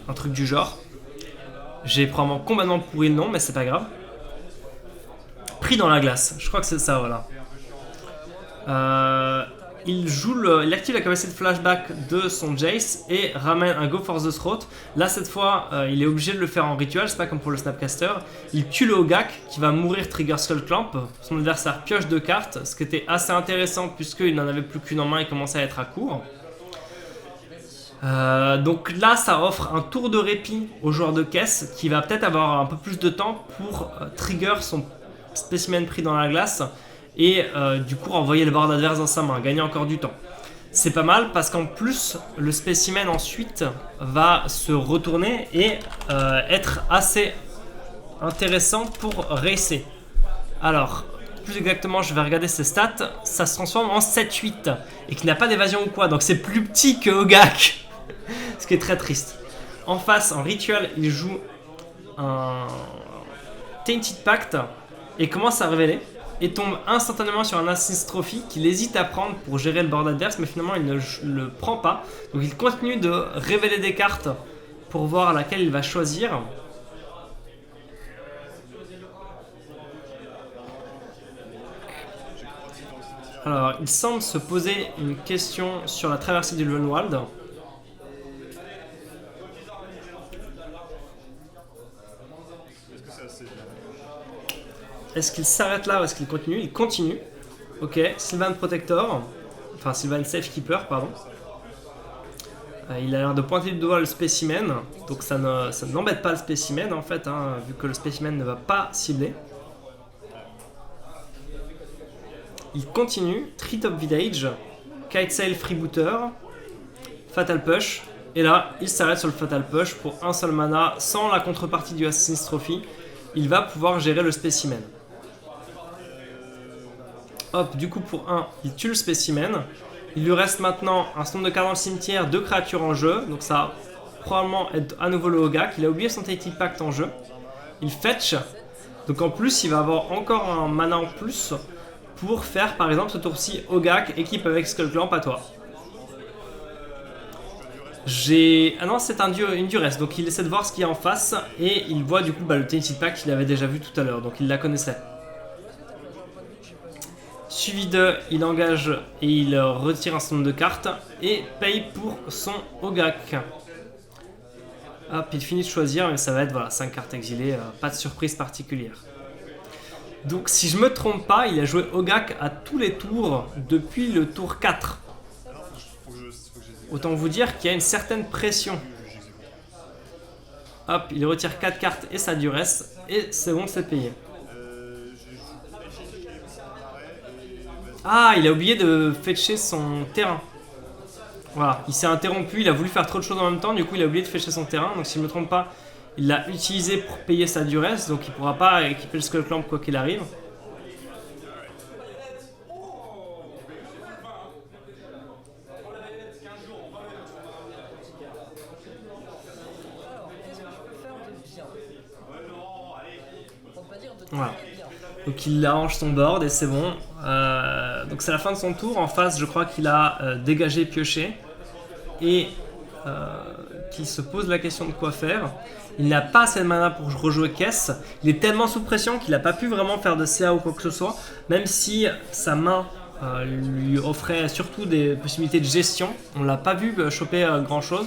un truc du genre. J'ai probablement complètement pourri le nom mais c'est pas grave. Pris dans la glace, je crois que c'est ça voilà. Il active la capacité de flashback de son Jace et ramène un Go for the Throat. Là, cette fois, il est obligé de le faire en rituel, c'est pas comme pour le Snapcaster. Il tue le Ogak qui va mourir trigger Skull Clamp. Son adversaire pioche 2 cartes, ce qui était assez intéressant puisqu'il n'en avait plus qu'une en main et commençait à être à court. Donc là, ça offre un tour de répit au joueur de caisse qui va peut-être avoir un peu plus de temps pour trigger son spécimen pris dans la glace et du coup renvoyer le board adverse dans sa main, gagner encore du temps. C'est pas mal parce qu'en plus le spécimen ensuite va se retourner et être assez intéressant pour racer. Alors, plus exactement, je vais regarder ses stats. Ça se transforme en 7-8 et qui n'a pas d'évasion ou quoi. Donc c'est plus petit que Ogak. Ce qui est très triste. En face, en rituel, il joue un Tainted Pact et commence à révéler. Et tombe instantanément sur un Assassin's Trophy qu'il hésite à prendre pour gérer le board adverse, mais finalement il ne le prend pas. Donc il continue de révéler des cartes pour voir laquelle il va choisir. Alors, il semble se poser une question sur la traversée du Lovenwald. Est-ce qu'il s'arrête là ou est-ce qu'il continue? Il continue. Ok, Sylvan Protector. Enfin, Sylvan Safekeeper, pardon. Il a l'air de pointer du doigt le spécimen. Donc ça n'embête pas le spécimen en fait, hein, vu que le spécimen ne va pas cibler. Il continue. Treetop Village. Kitesail Freebooter. Fatal Push. Et là, il s'arrête sur le Fatal Push pour un seul mana, sans la contrepartie du Assassin's Trophy. Il va pouvoir gérer le spécimen. Hop, du coup pour 1, il tue le spécimen. Il lui reste maintenant un stand de cartes dans le cimetière, 2 créatures en jeu. Donc ça va probablement être à nouveau le Ogak. Il a oublié son Tainted Pact en jeu. Il fetch. Donc en plus, il va avoir encore un mana en plus pour faire par exemple ce tour-ci Ogak, équipe avec Skullclamp à toi. Ah non, c'est une duresse. Donc il essaie de voir ce qu'il y a en face. Et il voit du coup le Tainted Pact qu'il avait déjà vu tout à l'heure. Donc il la connaissait. Suivi de, il engage et il retire un certain nombre de cartes et paye pour son Ogak. Hop, il finit de choisir, mais ça va être voilà, 5 cartes exilées, pas de surprise particulière. Donc si je me trompe pas, il a joué Ogak à tous les tours depuis le tour 4. Autant vous dire qu'il y a une certaine pression. Hop, il retire 4 cartes et sa duresse, et c'est bon, c'est payé. Ah, il a oublié de fetcher son terrain. Voilà, il s'est interrompu, il a voulu faire trop de choses en même temps, du coup il a oublié de fetcher son terrain. Donc si je ne me trompe pas, il l'a utilisé pour payer sa duresse, donc il ne pourra pas équiper le Skullclamp quoi qu'il arrive. Voilà. Donc il arrange son board et c'est bon. Donc c'est la fin de son tour. En face, je crois qu'il a dégagé, pioché. Et qu'il se pose la question de quoi faire. Il n'a pas assez de mana pour rejouer caisse. Il est tellement sous pression qu'il n'a pas pu vraiment faire de CA ou quoi que ce soit. Même si sa main lui offrait surtout des possibilités de gestion. On ne l'a pas vu choper grand chose.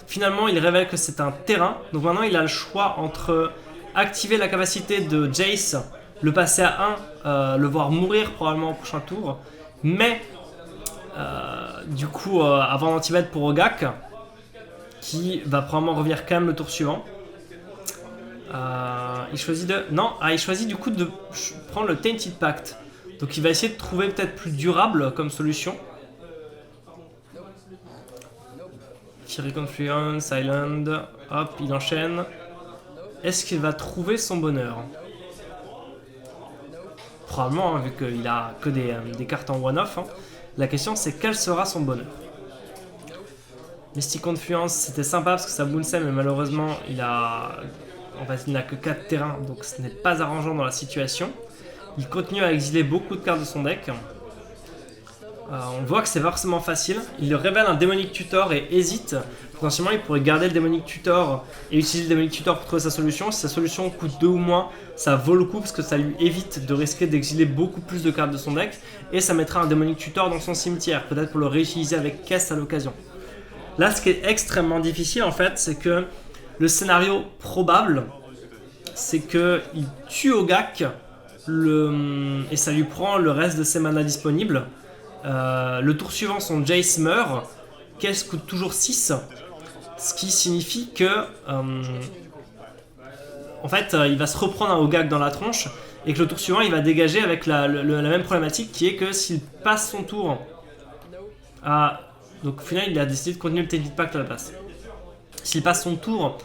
Finalement, il révèle que c'est un terrain. Donc maintenant, il a le choix entre activer la capacité de Jace, le passer à 1, le voir mourir probablement au prochain tour, mais du coup avoir un anti-bet pour Ogak qui va probablement revenir quand même le tour suivant. Il choisit il choisit du coup de prendre le Tainted Pact, donc il va essayer de trouver peut-être plus durable comme solution. Fury Confluence, Island, hop, il enchaîne. Est-ce qu'il va trouver son bonheur? Probablement, hein, vu qu'il a que des cartes en one-off. Hein. La question c'est quel sera son bonheur? Mystic Confluence, c'était sympa parce que ça boonsait, mais malheureusement il n'a que 4 terrains, donc ce n'est pas arrangeant dans la situation. Il continue à exiler beaucoup de cartes de son deck. On voit que c'est forcément facile. Il révèle un Demonic Tutor et hésite. Potentiellement, il pourrait garder le Demonic Tutor et utiliser le Demonic Tutor pour trouver sa solution. Si sa solution coûte 2 ou moins, ça vaut le coup parce que ça lui évite de risquer d'exiler beaucoup plus de cartes de son deck. Et ça mettra un Demonic Tutor dans son cimetière, peut-être pour le réutiliser avec caisse à l'occasion. Là, ce qui est extrêmement difficile, en fait, c'est que le scénario probable, c'est qu'il tue Ogak et ça lui prend le reste de ses manas disponibles. Le tour suivant, son Jace meurt. Caisse coûte toujours 6. Ce qui signifie que en fait, il va se reprendre un Ogak dans la tronche et que le tour suivant, il va dégager avec la même problématique qui est que s'il passe son tour à... Donc au final, il a décidé de continuer le Tainted Pact à la place. S'il passe son tour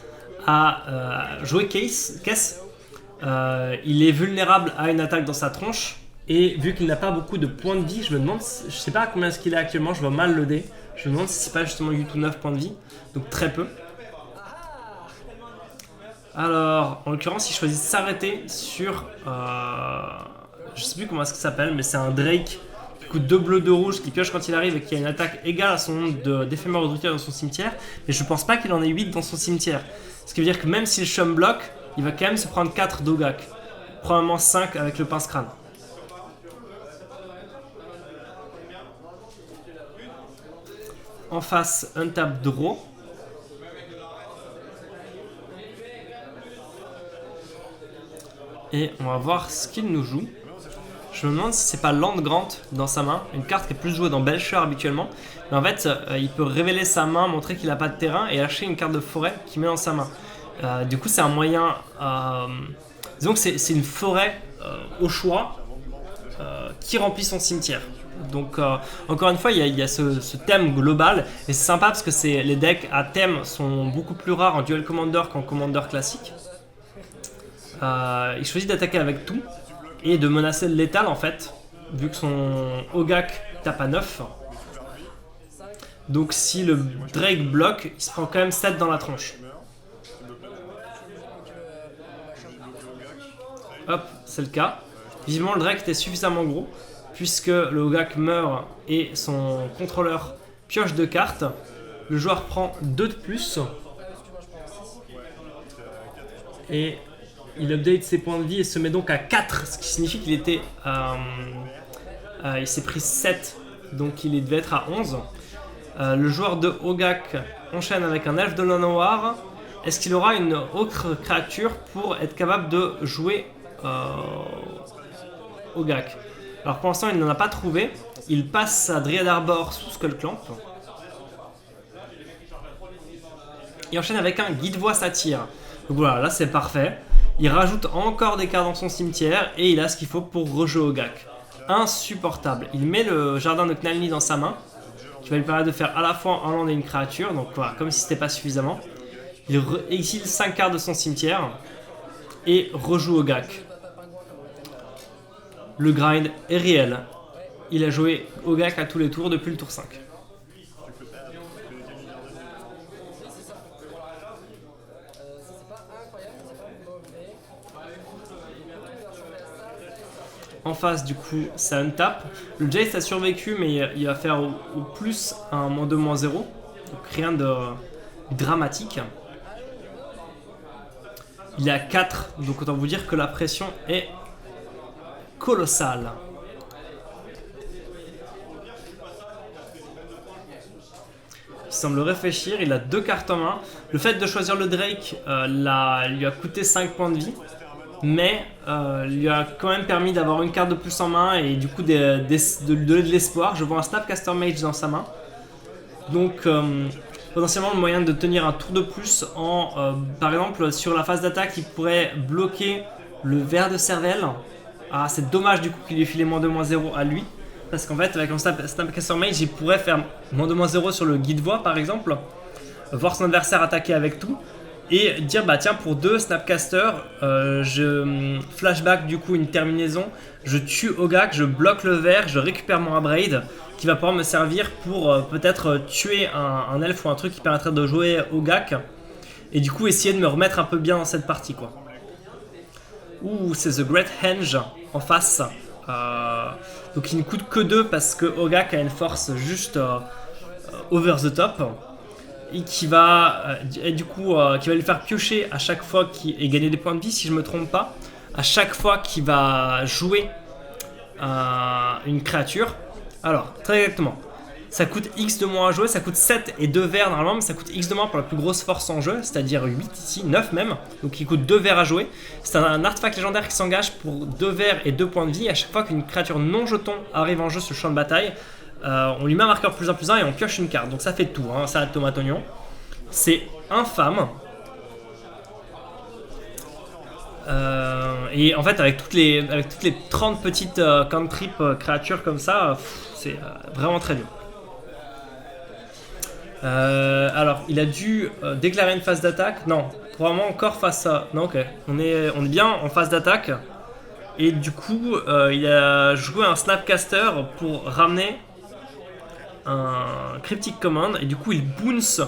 à jouer Kess, il est vulnérable à une attaque dans sa tronche. Et vu qu'il n'a pas beaucoup de points de vie, je me demande, je sais pas à combien est-ce qu'il est actuellement, je vois mal le dé. Je me demande si c'est pas justement 8 ou 9 points de vie, donc très peu. Alors, en l'occurrence, il choisit de s'arrêter sur... je sais plus comment est-ce que ça s'appelle, mais c'est un Drake qui coûte 2 bleus, 2 rouges, qui pioche quand il arrive et qui a une attaque égale à son nombre d'éphémères redoutés dans son cimetière. Mais je pense pas qu'il en ait 8 dans son cimetière. Ce qui veut dire que même s'il chum block, il va quand même se prendre 4 d'Ogak. Probablement 5 avec le pince-crâne. En face, untap draw. Et on va voir ce qu'il nous joue. Je me demande si c'est pas Land Grant dans sa main, une carte qui est plus jouée dans Belcher habituellement. Mais en fait, il peut révéler sa main, montrer qu'il n'a pas de terrain et acheter une carte de forêt qu'il met dans sa main. Du coup, c'est un moyen... disons que c'est une forêt au choix qui remplit son cimetière. Donc encore une fois, il y a ce thème global et c'est sympa parce que les decks à thème sont beaucoup plus rares en duel commander qu'en commander classique. Il choisit d'attaquer avec tout et de menacer le létal en fait, vu que son Ogak tape à 9. Donc si le Drake bloque, il se prend quand même 7 dans la tronche. Hop, c'est le cas. Vivement, le Drake était suffisamment gros, puisque le Ogak meurt et son contrôleur pioche 2 cartes. Le joueur prend 2 de plus. Et il update ses points de vie et se met donc à 4, ce qui signifie qu'il était... il s'est pris 7, donc il devait être à 11. Le joueur de Ogak enchaîne avec un elfe de la noire. Est-ce qu'il aura une autre créature pour être capable de jouer Ogak? Alors pour l'instant il n'en a pas trouvé. Il passe à Dryad Arbor sous Skullclamp. Il enchaîne avec un Guide-Voix Satyre. Donc voilà, là c'est parfait. Il rajoute encore des cartes dans son cimetière et il a ce qu'il faut pour rejouer Ogak. Insupportable. Il met le jardin de Knalni dans sa main, qui va lui permettre de faire à la fois un land et une créature. Donc voilà, comme si c'était pas suffisamment. Il exile 5 cartes de son cimetière et rejoue Ogak. Le grind est réel. Il a joué Ogak à tous les tours depuis le tour 5. En face, du coup, ça untap. Le Jace a survécu, mais il va faire au plus un -2/-0. Donc rien de dramatique. Il est à 4, donc autant vous dire que la pression est colossale. Il semble réfléchir, il a 2 cartes en main. Le fait de choisir le Drake lui a coûté 5 points de vie. Mais lui a quand même permis d'avoir une carte de plus en main et du coup de lui donner de l'espoir. Je vois un Snapcaster Mage dans sa main. Donc potentiellement le moyen de tenir un tour de plus par exemple sur la phase d'attaque il pourrait bloquer le ver de cervelle. Ah, c'est dommage du coup qu'il lui ait filé -2/-0 à lui. Parce qu'en fait avec un Snapcaster Mage il pourrait faire -2/-0 sur le Guide-Voix par exemple. Voir son adversaire attaquer avec tout. Et dire bah tiens pour 2 Snapcaster je flashback du coup une terminaison, je tue Ogak, je bloque le verre, je récupère mon Abrade qui va pouvoir me servir pour peut-être tuer un elfe ou un truc qui permettrait de jouer Ogak et du coup essayer de me remettre un peu bien dans cette partie quoi. Ouh, c'est The Great Henge en face, donc il ne coûte que 2 parce que Ogak a une force juste over the top. Et qui va lui faire piocher à chaque fois et gagner des points de vie si je me trompe pas, à chaque fois qu'il va jouer une créature. Alors très exactement, ça coûte X de moins à jouer, ça coûte 7 et 2 verres normalement, mais ça coûte X de moins pour la plus grosse force en jeu, c'est-à-dire 8 ici, 9 même, donc il coûte 2 verres à jouer. C'est un artefact légendaire qui s'engage pour 2 verres et 2 points de vie à chaque fois qu'une créature non jeton arrive en jeu sur le champ de bataille. On lui met un marqueur +1/+1 et on pioche une carte. Donc ça fait tout, hein, salade tomate oignon. C'est infâme. Et en fait, avec toutes les 30 petites cantrip créatures comme ça, c'est vraiment très dur. Alors, il a dû déclarer une phase d'attaque. Non, probablement encore face à. Non, ok. On est bien en phase d'attaque. Et du coup, il a joué un Snapcaster pour ramener un Cryptic Command. Et du coup, il bounce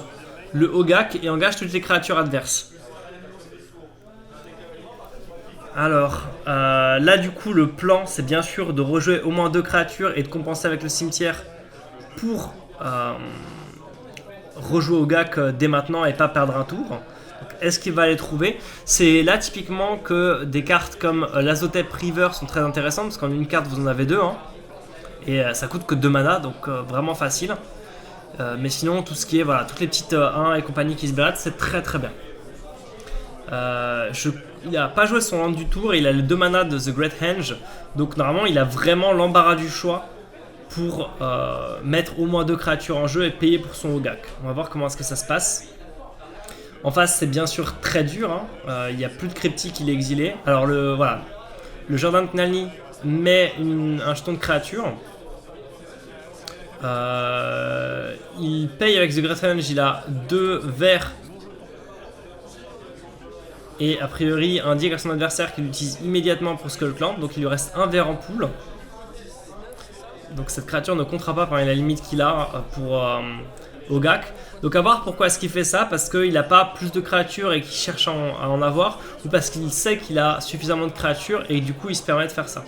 le Ogak et engage toutes les créatures adverses. Alors, là du coup, le plan, c'est bien sûr de rejouer au moins 2 créatures et de compenser avec le cimetière pour rejouer Ogak dès maintenant et pas perdre un tour. Est-ce qu'il va les trouver? C'est là typiquement que des cartes comme l'Azotep River sont très intéressantes parce qu'en une carte vous en avez 2 hein, et ça coûte que 2 mana donc vraiment facile. Mais sinon tout ce qui est voilà, toutes les petites 1 et compagnie qui se baladent c'est très très bien. Il n'a pas joué son land du tour et il a les 2 mana de The Great Henge donc normalement il a vraiment l'embarras du choix pour mettre au moins 2 créatures en jeu et payer pour son Ogak. On va voir comment est-ce que ça se passe. En face, c'est bien sûr très dur. Hein. Il n'y a plus de cryptique, il est exilé. Alors, le Jardin de Knalny met un jeton de créature. Il paye avec The Great Henge, il a 2 verts. Et a priori, indique à son adversaire qu'il l'utilise immédiatement pour Skullclamp. Donc, il lui reste 1 vert en pool. Donc, cette créature ne comptera pas parmi la limite qu'il a pour Ogak. Donc à voir pourquoi est-ce qu'il fait ça, parce qu'il n'a pas plus de créatures et qu'il cherche à en avoir, ou parce qu'il sait qu'il a suffisamment de créatures et du coup il se permet de faire ça.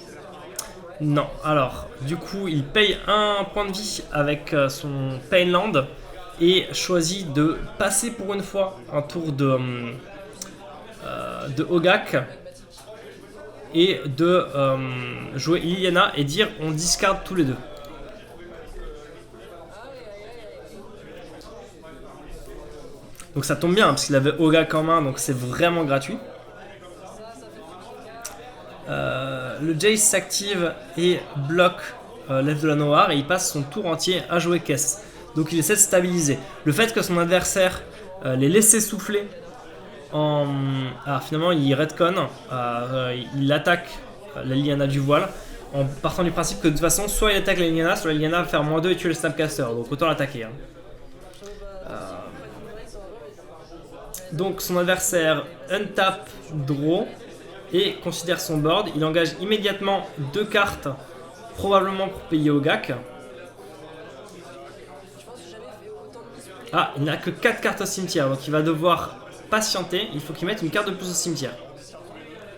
Non, alors du coup il paye 1 point de vie avec son Painland et choisit de passer pour une fois un tour de Ogak et de jouer Liliana et dire on discarde tous les deux. Donc ça tombe bien parce qu'il avait Ogak en main, donc c'est vraiment gratuit. Le Jace s'active et bloque l'elfe de la Noire et il passe son tour entier à jouer caisse. Donc il essaie de stabiliser. Le fait que son adversaire l'ait laissé souffler finalement il retcon, il attaque la Liliana du voile en partant du principe que de toute façon soit il attaque la Liliana, soit la Liliana va faire -2 et tuer le Snapcaster, donc autant l'attaquer. Hein. Donc son adversaire untap draw et considère son board. Il engage immédiatement 2 cartes, probablement pour payer Ogak. Ah, il n'a que 4 cartes au cimetière, donc il va devoir patienter. Il faut qu'il mette une carte de plus au cimetière.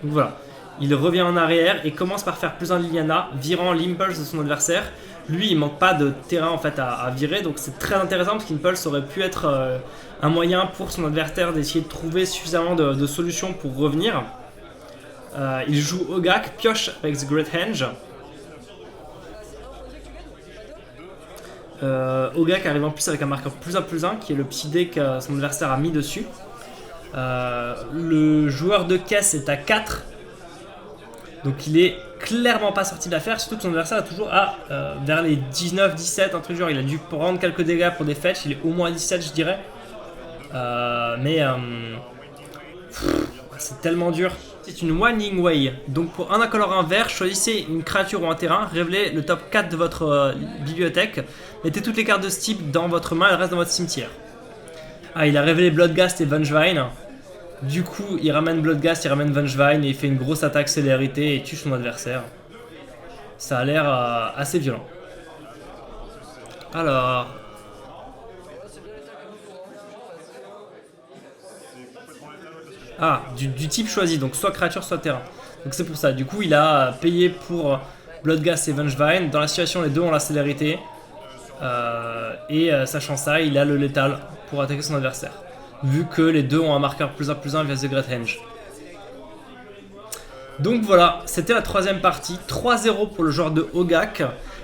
Donc voilà, il revient en arrière et commence par faire +1 Liliana, virant l'impulse de son adversaire. Lui, il manque pas de terrain en fait à virer, donc c'est très intéressant parce qu'Impulse aurait pu être un moyen pour son adversaire d'essayer de trouver suffisamment de solutions pour revenir. Il joue Ogak, pioche avec The Great Henge. Ogak arrive en plus avec un marqueur +1/+1 qui est le petit dé que son adversaire a mis dessus. Le joueur de caisse est à 4. Donc il est clairement pas sorti d'affaire, surtout que son adversaire est toujours vers les 19, 17, un truc genre. Il a dû prendre quelques dégâts pour des fetch, il est au moins à 17 je dirais. C'est tellement dur. C'est une Winding Way, donc pour un incolore, un vert, choisissez une créature ou un terrain, révélez le top 4 de votre bibliothèque, mettez toutes les cartes de ce type dans votre main et le reste dans votre cimetière. Ah, il a révélé Bloodghast et Vengevine. Du coup, il ramène Bloodghast, il ramène Vengevine et il fait une grosse attaque célérité et tue son adversaire. Ça a l'air assez violent. Alors... Ah, du type choisi, donc soit créature, soit terrain. Donc c'est pour ça, du coup il a payé pour Bloodghast et Vengevine. Dans la situation, les deux ont la célérité. Sachant ça, il a le létal pour attaquer son adversaire. Vu que les deux ont un marqueur +1/+1 via The Great Henge. Donc voilà, c'était la troisième partie. 3-0 pour le joueur de Ogak.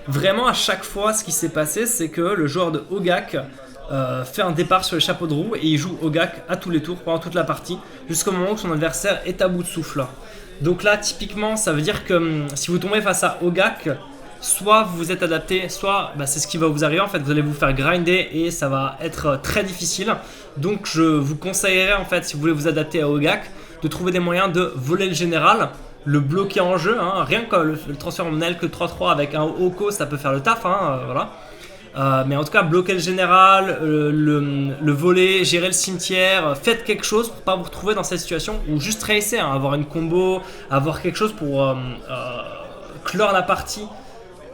Vraiment à chaque fois, ce qui s'est passé, c'est que le joueur de Ogak fait un départ sur les chapeaux de roue et il joue Ogak à tous les tours pendant toute la partie, jusqu'au moment où son adversaire est à bout de souffle. Donc là, typiquement, ça veut dire que si vous tombez face à Ogak, soit vous vous êtes adapté, soit c'est ce qui va vous arriver en fait, vous allez vous faire grinder et ça va être très difficile. Donc je vous conseillerais en fait, si vous voulez vous adapter à Ogak, de trouver des moyens de voler le général, le bloquer en jeu, hein. Rien que le transfert en L que 3-3 avec un Oko, ça peut faire le taf, hein, voilà. Mais en tout cas, bloquer le général, le voler, gérer le cimetière, faites quelque chose pour pas vous retrouver dans cette situation ou juste racer, hein, avoir une combo, avoir quelque chose pour clore la partie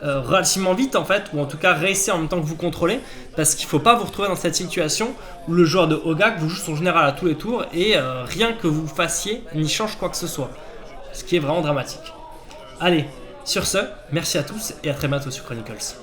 relativement vite en fait, ou en tout cas racer en même temps que vous contrôlez, parce qu'il faut pas vous retrouver dans cette situation où le joueur de Hogak vous joue son général à tous les tours et rien que vous fassiez n'y change quoi que ce soit, ce qui est vraiment dramatique. Allez, sur ce, merci à tous et à très bientôt sur Chronicles.